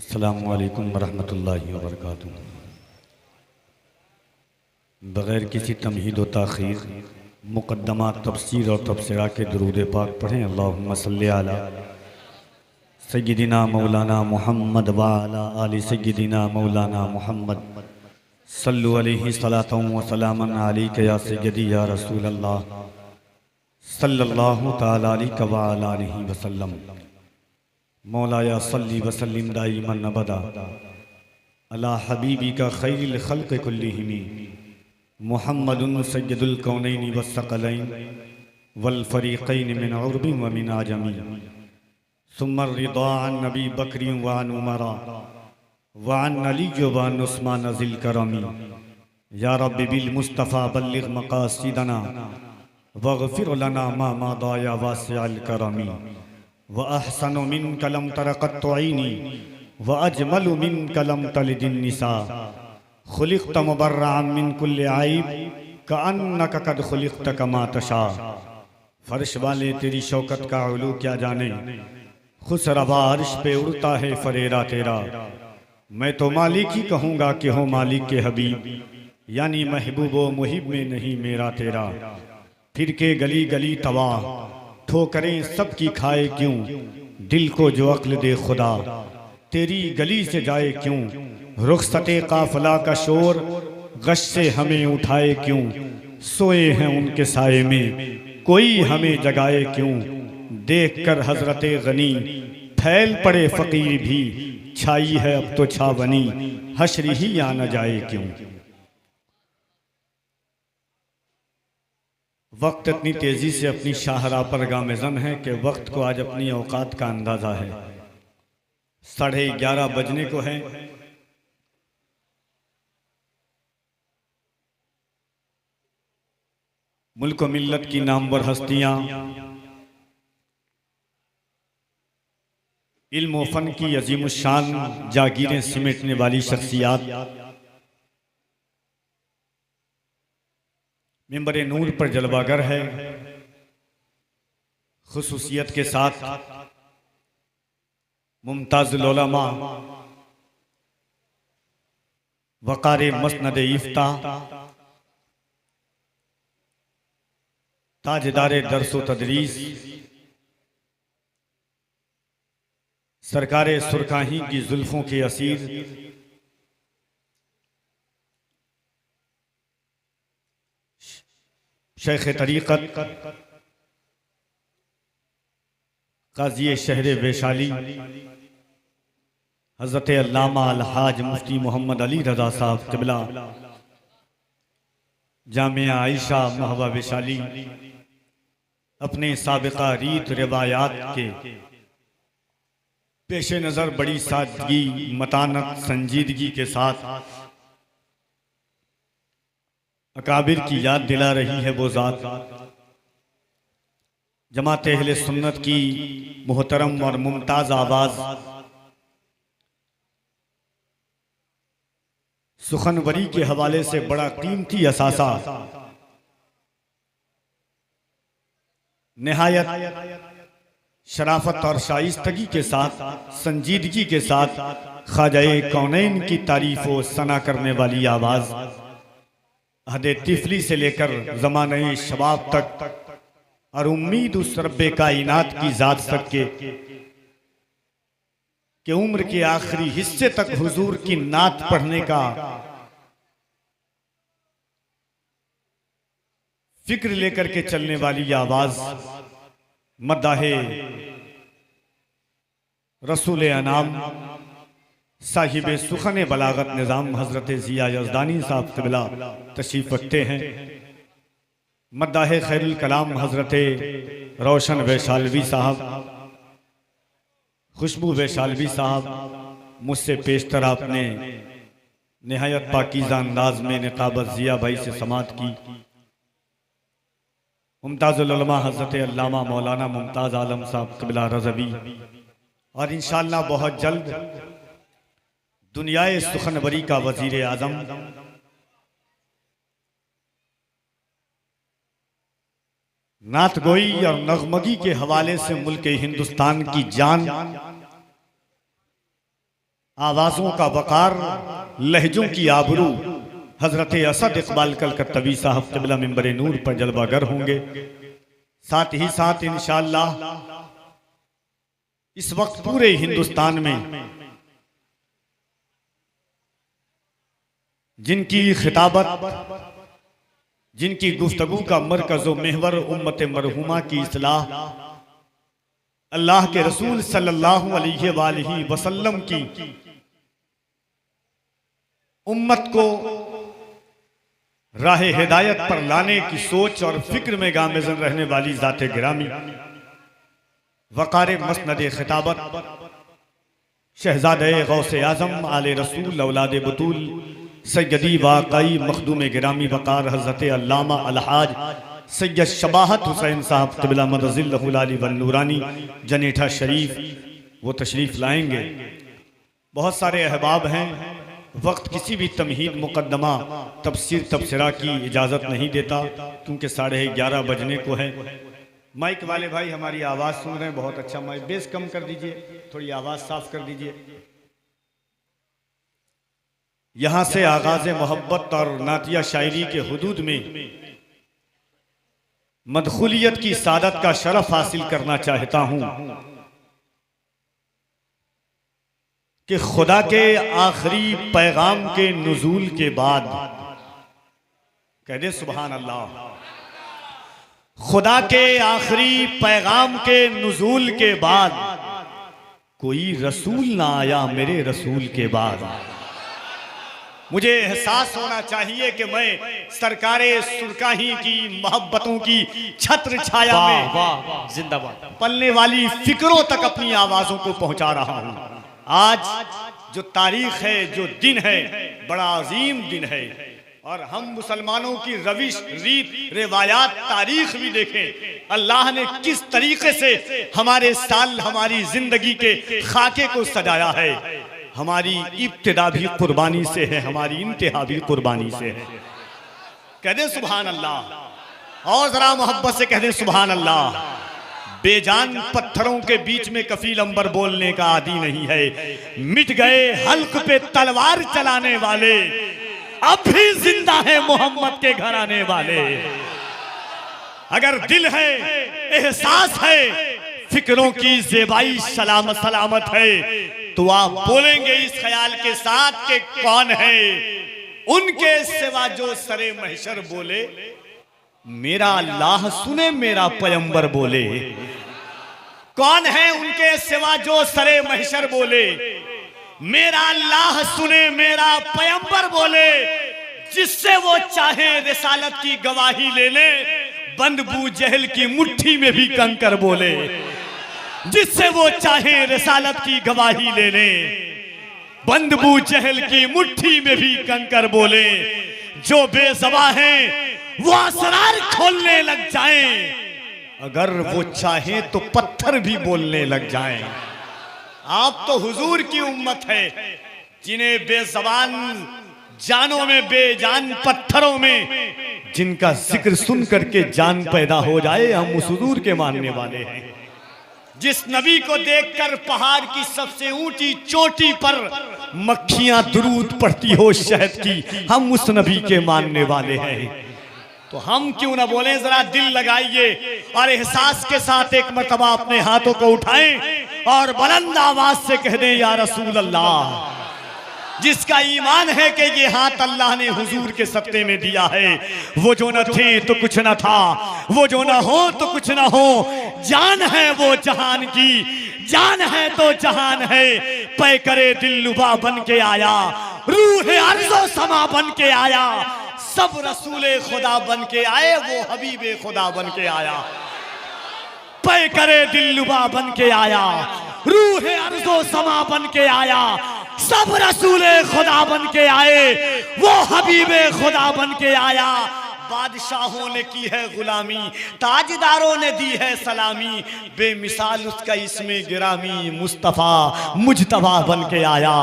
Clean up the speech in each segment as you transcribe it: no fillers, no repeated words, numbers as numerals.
अस्सलामु अलैकुम वरहमतुल्लाहि वबरकातुहू। बग़ैर किसी तमहीद व ताख़ीर मुक़द्दमा तफ़सीर और तबसरा के दुरूद पाक पढ़ें। अल्लाहुम्मा सल्लि अला सय्यिदिना मौलाना मुहम्मद व अला आलि सय्यिदिना मौलाना मुहम्मद सल्लु अलैहि सलातन व सलामन अलैका या सय्यदी या रसूलल्लाह सल्लल्लाहु तआला अलैहि व अला आलिहि वसल्लम। मौलाया सल्ली वसल्लिम दाइमन अबदा अला हबीबिका खैरिल खल्क़ि कुल्लिहिम मुहम्मदुन सय्यदुल कौनैनि वस्सक़लैन वल फ़रीक़ैन मिन उर्बिन व मिन आजमी सुम्मा रिदा अन नबी बकरी व अन उमरा व अन अली व अन उस्मान ज़िल करमी। या रब्बि बिल मुस्तफ़ा बल्लिग़ मक़ासिदना वग़फ़िर लना मा मदा या वासिअल करमी। व अहसनु मिनका लम तर क़त्तु ऐनी व अजमलु मिनका लम तलिद निसा खुलिक़्त मुबर्रअन मिन कुल्लि ऐब कअन्नका क़द खुलिक़्त कमा तशा। फर्श वाले तेरी शौकत का उलू क्या जाने, खुसरवा अर्श पे उड़ता है फरेरा तेरा। मैं तो मालिक ही कहूँगा कि हो मालिक के हबीब, यानी महबूब व मुहिब में नहीं मेरा तेरा। फिर के गली गली तवा ठोकरें सबकी खाए क्यों, दिल को जो अक्ल दे खुदा तेरी गली से जाए क्यों। रुखसते काफिला का शोर गश से हमें उठाए क्यों, सोए हैं उनके साए में कोई हमें जगाए क्यों। देख कर हजरते गनी फैल पड़े फकीर भी, छाई है अब तो छावनी हशरी ही आ न जाए क्यों। वक्त इतनी तेजी से अपनी शाहराह पर गामेज़न है कि वक्त को आज अपनी औकात का अंदाजा है। 11:30 बजने को है। मुल्क व मिल्लत की नामवर हस्तियां, इल्म व फन की अजीमुशान जागीरें सिमटने वाली शख्सियात मिंबर नूर पर जलवागर है। खुसूसियत के साथ मुमताज़ुल उलमा वक़ार मसनद इफ्ता ताजदार दर्स व तदरीस सरकारे सुरखाही की जुल्फों के असीर शेख तरीक़त काज़ी शहर वैशाली हज़रत अल्लामा अलहाज मुफ्ती मोहम्मद अली रज़ा साहब क़िबला जामिया आयशा महवा वैशाली अपने साबिक़ा रीत रिवायात के पेश नज़र बड़ी सादगी मतानत संजीदगी के साथ अकाबिर की याद दिला रही है वो ज़ात। जमात अहले सुन्नत की मोहतरम और मुमताज़ आवाज़ सुखनवरी के हवाले से बड़ा कीमती असासा निहायत शराफत और शाइस्तगी के साथ संजीदगी के साथ ख्वाजा कौनैन की तारीफ व सना करने वाली आवाज़ अहदे तिफली से लेकर ज़माने शबाब तक और उम्मीद उस रब्बे कायनात की ज़ात तक के उम्र के आखिरी हिस्से तक हुजूर की नात पढ़ने का फिक्र लेकर के चलने वाली आवाज मदाहे रसूल अनाम साहिब सुखन बलागत निज़ाम हजरत ज़िया यज़दानी साहब क़िबला तशरीफ़ रखते हैं। मदाहे खैरुल कलाम हजरत रोशन वैशालवी साहब खुशबू वैशालवी साहब मुझसे पेशतर आपने निहायत पाकीज़ा अंदाज में निकाबत ज़िया भाई से समात की। मुमताज़ुल उलमा हज़रत अल्लामा मौलाना मुमताज़ आलम साहब क़िबला रज़वी और इंशाअल्लाह बहुत जल्द दुनियाए सुखनवरी का वज़ीर आज़म नात गोई और नगमगी के हवाले से मुल्क हिंदुस्तान की जान आवाज़ों का वक़ार, लहजों की आबरू, हज़रत असद इकबाल कलकत्तवी साहब क़िबला मिंबर नूर पर जलवागर होंगे। साथ ही साथ इंशाअल्लाह इस वक्त पूरे हिंदुस्तान में जिनकी खिताबत, जिनकी गुफ्तगू का मरकज़ व महवर उम्मत मरहुमा की इस्लाह, अल्लाह के रसूल सल्लल्लाहु अलैहि वसल्लम की उम्मत को राह हिदायत पर लाने की सोच और फिक्र में गामेज़न रहने वाली ज़ाते गिरामी, वक़ार मसनद खिताबत शहज़ादे गौसे आज़म आले रसूल औलाद बतूल सैयदी वाक़ई मखदूम गिरामी वक़ार हज़रत अल्लामा अलहाज सैयद शबाहत हुसैन साहब क़िबला मदज़िल्लहुल आली वन नूरानी जनेठा शरीफ वो तशरीफ़ लाएंगे। बहुत सारे अहबाब हैं, वक्त किसी भी तमहीद मुकद्दमा तफसीर तबसरा की इजाज़त नहीं देता क्योंकि 11:30 बजने को है। माइक वाले भाई हमारी आवाज़ सुन रहे हैं, बहुत अच्छा, माइक बेस कम कर दीजिए, थोड़ी आवाज़ साफ कर दीजिए। यहाँ से आगाज़ मोहब्बत और नातिया शायरी के हुदूद में मदखुलियत की सादत का शरफ हासिल करना चाहता हूँ कि खुदा के आखिरी पैगाम के नुज़ूल के बाद, कह दे सुभान अल्लाह, खुदा के आखिरी पैगाम के नुज़ूल के बाद कोई रसूल ना आया मेरे रसूल के बाद। मुझे एहसास होना चाहिए कि मैं सरकारे सुरकाही की मोहब्बतों की छत्र छाया में जिंदाबाद पलने वाली फिक्रों तक अपनी आवाज़ों को पहुंचा रहा हूं। आज जो तारीख है, जो दिन है, बड़ा अजीम दिन है और हम मुसलमानों की रविश, रीत, रिवायात, तारीख भी देखें, अल्लाह ने किस तरीके से हमारे साल, हमारी जिंदगी के खाके को सजाया है। हमारी इब्तिदा भी कुर्बानी से है, हमारी इंतहा भी कुर्बानी से है। कह दे सुभान अल्लाह, और जरा मोहब्बत से कह दे सुभान अल्लाह। बेजान पत्थरों के बीच में कफील अंबर बोलने का आदी नहीं है। मिट गए हल्क पे तलवार चलाने वाले, अब भी जिंदा है मोहम्मद के घराने वाले। अगर दिल है, एहसास है, फिक्रों की ज़ेबाई सलामत सलामत है, तो आप बोलेंगे इस ख्याल के साथ कि कौन है उनके सिवा जो सरे महशर बोले, मेरा अल्लाह सुने मेरा पैगंबर बोले। कौन है उनके सिवा जो सरे महशर बोले, मेरा अल्लाह सुने मेरा पैगंबर बोले। जिससे वो चाहे रिसालत की गवाही ले ले, बंद बू जहल की मुट्ठी में भी कंकर बोले। जिससे वो चाहे रिसालत की गवाही ले ले, बंद बू जहल की मुट्ठी में भी कंकर बोले। जो बेज़बा हैं वो असरार खोलने लग जाएं, अगर वो चाहे तो पत्थर भी बोलने लग जाएं। आप तो हुजूर की उम्मत है, जिन्हें बेज़बान जानों में, बेजान पत्थरों में जिनका जिक्र सुन करके जान पैदा हो जाए, हम उस हुजूर के मानने वाले हैं। जिस नबी को देखकर पहाड़ की सबसे ऊंची चोटी पर मक्खियां दुरूद पढ़ती हो शहद की, हम उस नबी के मानने वाले हैं। तो हम क्यों ना बोलें, जरा दिल लगाइए और एहसास के साथ एक मर्तबा अपने हाथों को उठाएं और बुलंद आवाज से कह दें, या रसूल अल्लाह। जिसका ईमान है कि ये हाथ अल्लाह ने हुजूर के सत्ते में दिया है, वो जो न थे तो कुछ न था, वो जो न हो तो कुछ न हो, जान है वो जहान की, जान है तो जहान है। पै करे दिल लुबा बन के आया, रूह अर्ज़ो समा बन के आया, सब रसूले खुदा बन के आए, वो हबीबे खुदा बन के आया। पै करे दिल लुबा बन के आया, रूह अर्ज़ो समा बन के आया, सब रसूले खुदा बन के आए, वो हबीबे खुदा बन के आया। बादशाहों ने की है गुलामी, ताजदारों ने दी है सलामी, बेमिसाल उसका इसमें गिरामी, मुस्तफ़ा मुजतबा बन के आया।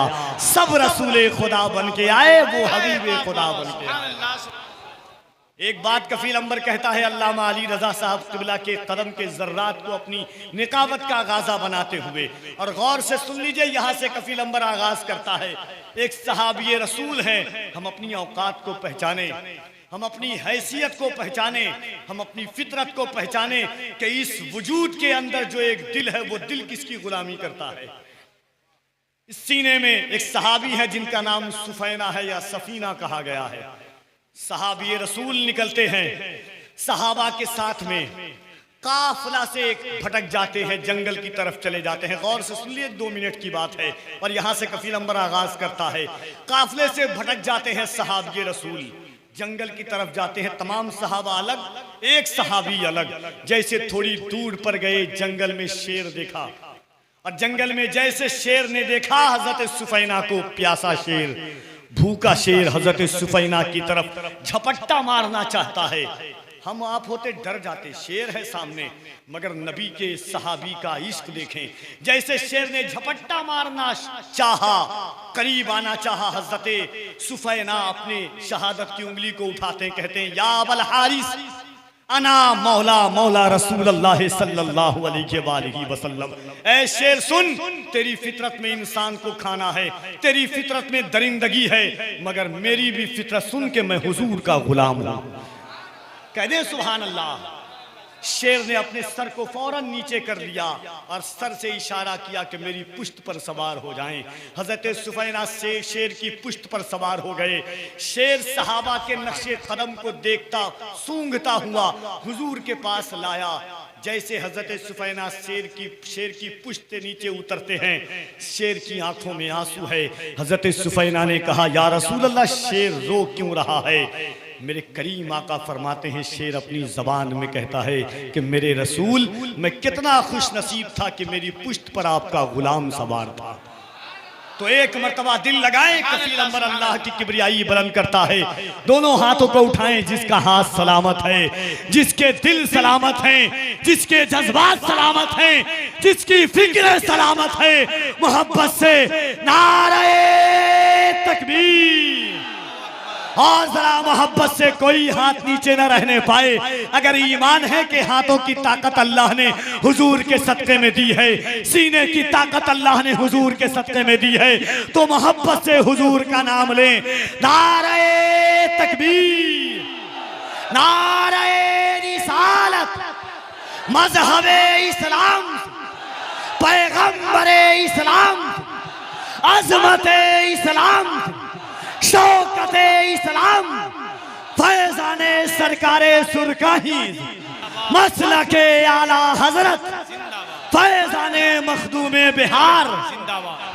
सब रसूले खुदा बन के आए, वो हबीबे खुदा बन के आए। एक बात कफील अंबर कहता है, अल्लामा अली रजा साहब क़िबला के कदम के ज़र्रात को अपनी निकावत का गाज़ा बनाते हुए, और गौर से सुन लीजिए, यहाँ से कफील अंबर आगाज़ करता है, एक सहाबी रसूल हैं, हम अपनी औकात को पहचाने, हम अपनी हैसियत को पहचाने, हम अपनी फितरत को पहचाने कि इस वजूद के अंदर जो एक दिल है, वो दिल किसकी गुलामी करता है। इस सीने में एक सहाबी है जिनका नाम सुफैना है या सफीना कहा गया है। सहाबी रसूल निकलते हैं, सहाबा के साथ में काफिला से एक भटक जाते हैं, जंगल की तरफ चले जाते हैं। गौर से सुन लिए, 2 मिनट की बात है, और यहाँ से कफील अंबर आगाज करता है। काफिले से भटक जाते हैं सहाबी रसूल, जंगल की तरफ जाते हैं। तमाम सहाबा अलग, एक सहाबी अलग। जैसे थोड़ी दूर पर गए, जंगल में शेर देखा, और जंगल में जैसे शेर ने देखा हजरत सुफैना को, प्यासा शेर, भूखा शेर हजरत सुफैना की तरफ झपट्टा मारना चाहता है। हम आप होते डर जाते, शेर है सामने, मगर नबी के सहाबी का इश्क देखें। जैसे शेर ने झपट्टा मारना चाहा, करीब आना चाहा, हजरत सुफैना अपने शहादत की उंगली को उठाते हैं, कहते हैं, या अबल हारिस अना मौला मौला रसूलुल्लाह सल्लल्लाहु अलैहि वसल्लम। ऐ शेर सुन, तेरी फितरत में इंसान को खाना है, तेरी फितरत में दरिंदगी है, मगर मेरी भी फितरत सुन के मैं हुजूर का गुलाम हूं। कह दे सुभान अल्लाह। शेर ने अपने सर को फौरन नीचे कर लिया और सर से इशारा किया कि मेरी पुश्त पर सवार हो जाएं। हजरत सुफैना से शेर की पुश्त पर सवार हो गए। शेर सहाबा के नक्शे कदम को देखता सूंघता हुआ हुजूर के पास लाया। जैसे हजरत सुफैना शेर की पुश्त से नीचे उतरते हैं, शेर की आंखों में आंसू है। हजरत सुफैना ने कहा, या रसूल अल्लाह, शेर रो क्यों रहा है? मेरे करीम आका फरमाते हैं, शेर अपनी ज़बान में कहता है कि मेरे रसूल, मैं कितना खुश नसीब था कि मेरी पुश्त पर आपका गुलाम सवार था। तो एक मर्तबा दिल लगाएं, कफील अंबर अल्लाह की किबरियाई बुलंद करता है। दोनों हाथों को उठाएं, जिसका हाथ सलामत है, जिसके दिल सलामत हैं, जिसके जज्बात सलामत हैं, जिसकी फिक्र सलामत है, मोहब्बत से नारे तकबीर। और जरा मोहब्बत से कोई हाथ नीचे न रहने पाए। अगर ईमान है कि हाथों की ताकत अल्लाह ने हुजूर के सदक़े में दी है, सीने की ताकत अल्लाह ने हुजूर के सदक़े में दी है, तो मोहब्बत से हुजूर का नाम लें। नारे तकबीर, नारे रिसालत, मज़हबे इस्लाम, पैगंबरे इस्लाम, अज़मते इस्लाम, शौकते इस्लाम, फैज़ाने सरकारे सुरकाही, मसलके आला हजरत, फैज़ाने मखदूमे बिहार।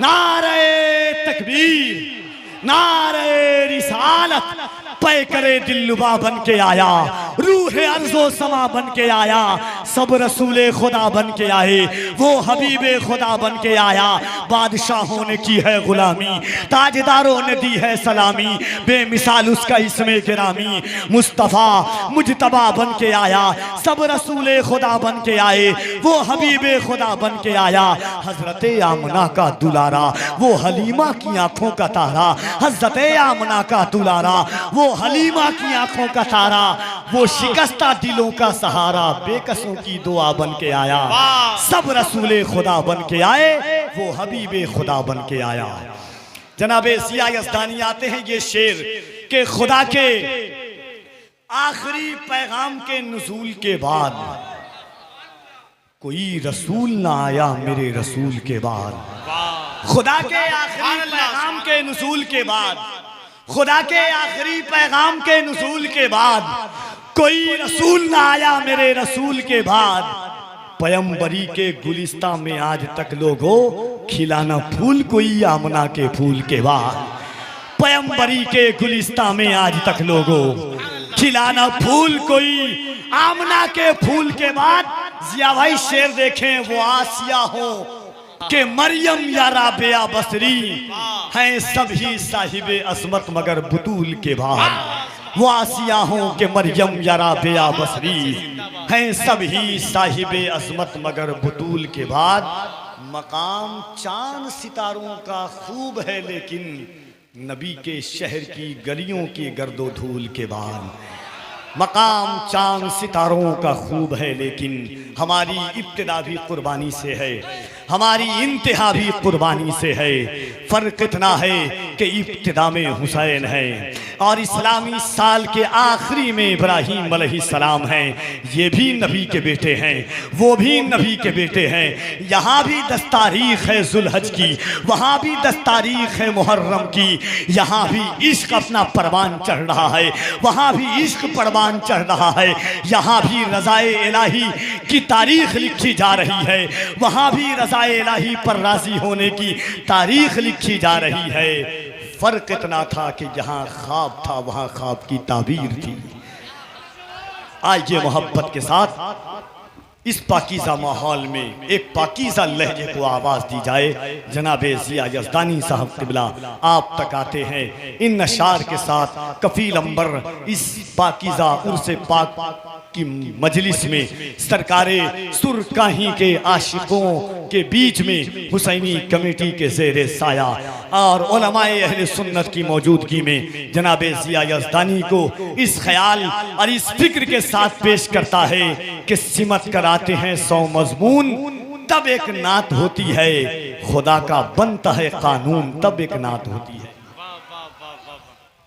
नारे तकबीर, नारे रिसालत, पै करे दिलरुबा बन के आया, रूह अर्ज़ो समा बन के आया, सब रसूले खुदा बन के आए, वो हबीबे खुदा बन के आया। बादशाहों ने की है गुलामी, ताजदारों ने दी है सलामी, बेमिसाल उसका इसमें गिरामी। मुस्तफ़ा मुजतबा बन के आया, सब रसूले खुदा बन के आए, वो हबीबे खुदा बन के आया। हजरत आमना का दुलारा, वो हलीमा की आंखों का तारा, हजरत आमना का दुलारा, वो हलीमा की आंखों का तारा, वो शिकस्ता दिलों का सहारा, बेकसों की दुआ बन के आया। सब रसूले खुदा बन के आए, वो हबीबे खुदा बन के आया। जनाबे सिया यज़दानी आते हैं, ये शेर के खुदा के आखिरी पैगाम के नुज़ूल के बाद कोई रसूल ना आया मेरे रसूल के बाद। खुदा के आखिरी पैगाम के नुज़ूल के बाद, खुदा के आखिरी पैगाम के नुज़ूल के बाद कोई रसूल ना आया मेरे रसूल के बाद। पैगंबरी के गुलिस्तां में आज तक लोगों खिलाना फूल कोई आमना के फूल के बाद। पैगंबरी के गुलिस्तां में आज तक लोगों खिलाना फूल कोई आमना के फूल के बाद। जिया भाई शेर देखें, वो आसिया हो के मरियम या राबिया बसरी हैं सभी साहिबे असमत मगर बुतूल के बाद। वो आसिया हो के मरियम या राबिया बसरी हैं सभी साहिबे असमत मगर बुतूल के बाद। मकाम चांद सितारों का खूब है लेकिन नबी के शहर की गलियों के गर्दो धूल के बाद। मकाम चांद सितारों का खूब है, लेकिन हमारी इब्तिदा भी कुर्बानी से है, हमारी इंतहा भी कुर्बानी से है। फ़र्क इतना है कि इब्तिदा में हुसैन है और इस्लामी साल के आखिरी में इब्राहीम अलैहिस्सलाम हैं। ये भी नबी के बेटे हैं, वो भी नबी के बेटे हैं। यहाँ भी 10 तारीख है ज़ुल्हज की, वहाँ भी 10 तारीख है मुहर्रम की। यहाँ भी इश्क अपना परवान चढ़ रहा है, वहाँ भी इश्क परवान चढ़ रहा है। यहाँ भी रज़ाए इलाही की तारीख लिखी जा रही है, वहाँ भी रज़ाए इलाही पर राज़ी होने की तारीख लिखी जा रही है। फ़र्क इतना था कि जहाँ ख्वाब था वहाँ ख्वाब की ताबीर थी। आइए मोहब्बत के साथ इस पाकीज़ा माहौल में एक पाकीज़ा लहजे को आवाज़ दी जाए। जनाबे ज़िया यज़दानी साहब क़िबला आप तक आते हैं इन नशार के साथ। कफ़ील अंबर इस पाकीज़ा उर्से पाक की मजलिस में सरकारे सुरकाही के आशिकों के बीच में हुसैनी कमेटी के ज़ेरे साया और उलमाए अहले सुन्नत की मौजूदगी में जनाबे ज़िया यज़दानी को इस ख्याल और इस फिक्र के साथ पेश करता है कि सिमत कर आते हैं 100 मज़मून, तब एक नात होती है। खुदा का बनता है कानून, तब एक नात होती है।